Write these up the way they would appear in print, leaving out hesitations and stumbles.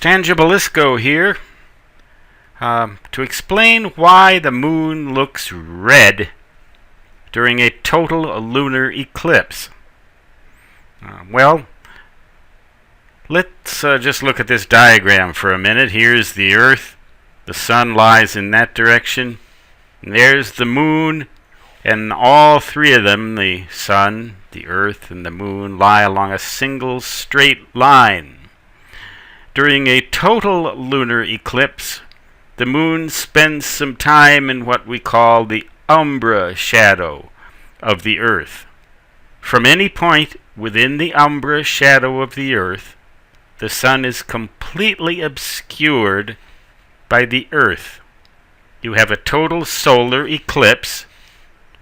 Tangibilisco here to explain why the moon looks red during a total lunar eclipse. Let's just look at this diagram for a minute. Here's the Earth. The sun lies in that direction. And there's the moon, and all three of them, the sun, the Earth, and the moon, lie along a single straight line. During a total lunar eclipse, the moon spends some time in what we call the umbra shadow of the Earth. From any point within the umbra shadow of the Earth, the sun is completely obscured by the Earth. You have a total solar eclipse,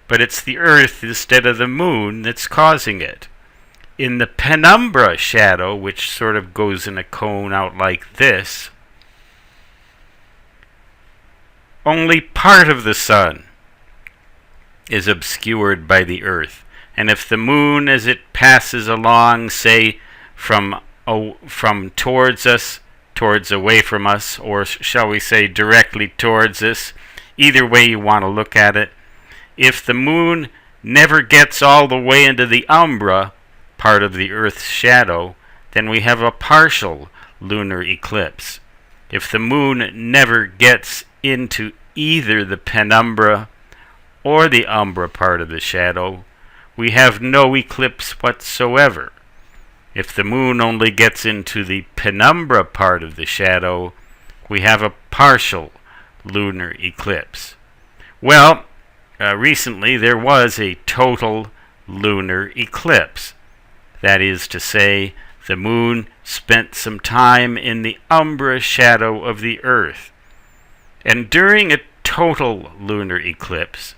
but it's the Earth instead of the moon that's causing it. In the penumbra shadow, which sort of goes in a cone out like this, only part of the sun is obscured by the Earth. And if the moon, as it passes along, say, from towards us, towards away from us, or shall we say directly towards us, either way you want to look at it, if the moon never gets all the way into the umbra, part of the Earth's shadow, then we have a partial lunar eclipse. If the moon never gets into either the penumbra or the umbra part of the shadow, we have no eclipse whatsoever. If the moon only gets into the penumbra part of the shadow, we have a partial lunar eclipse. Well, recently there was a total lunar eclipse. That is to say, the moon spent some time in the umbra shadow of the Earth. And during a total lunar eclipse,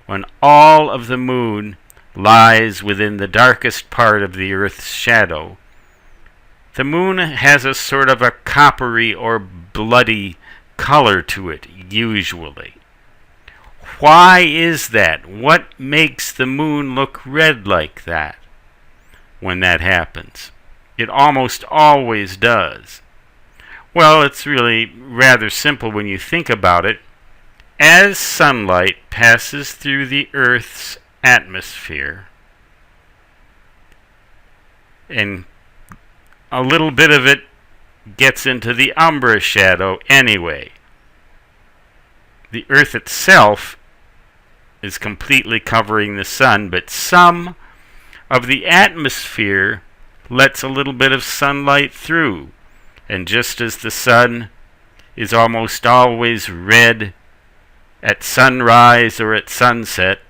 when all of the moon lies within the darkest part of the Earth's shadow, the moon has a sort of a coppery or bloody color to it, usually. Why is that? What makes the moon look red like that when that happens? It almost always does. Well, it's really rather simple when you think about it. As sunlight passes through the Earth's atmosphere, and a little bit of it gets into the umbra shadow anyway, the Earth itself is completely covering the sun, but some of the atmosphere lets a little bit of sunlight through. And just as the sun is almost always red at sunrise or at sunset,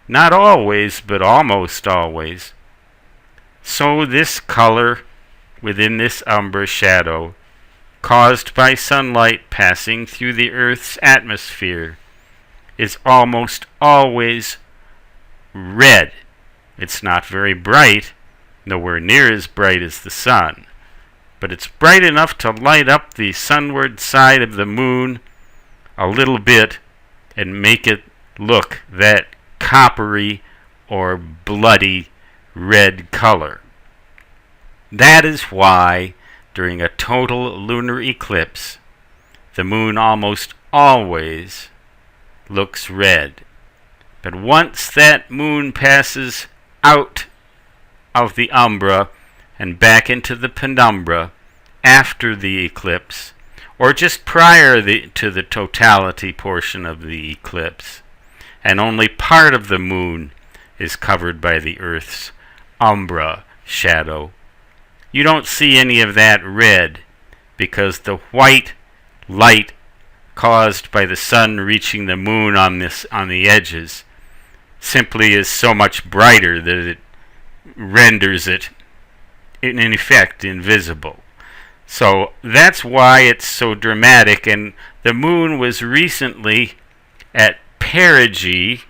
not always, but almost always, so this color within this umbra shadow, caused by sunlight passing through the Earth's atmosphere, is almost always red. It's not very bright, nowhere near as bright as the sun, but it's bright enough to light up the sunward side of the moon a little bit and make it look that coppery or bloody red color. That is why during a total lunar eclipse, the moon almost always looks red. But once that moon passes out of the umbra and back into the penumbra after the eclipse, or just prior to the totality portion of the eclipse, and only part of the moon is covered by the Earth's umbra shadow, you don't see any of that red, because the white light caused by the sun reaching the moon on the edges simply is so much brighter that it renders it in effect invisible. So that's why it's so dramatic. And the moon was recently at perigee,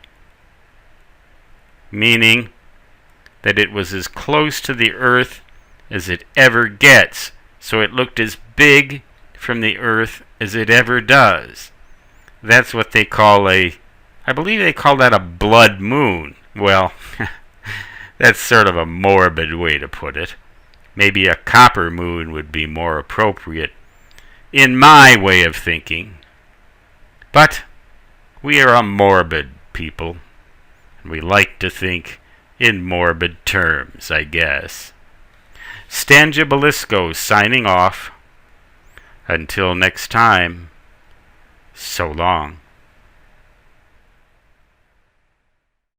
meaning that it was as close to the Earth as it ever gets. So it looked as big from the Earth as it ever does. That's what they call I believe they call that a blood moon. Well, that's sort of a morbid way to put it. Maybe a copper moon would be more appropriate. in my way of thinking. But we are a morbid people, and we like to think in morbid terms, I guess. Stangia Belisco signing off. Until next time, so long.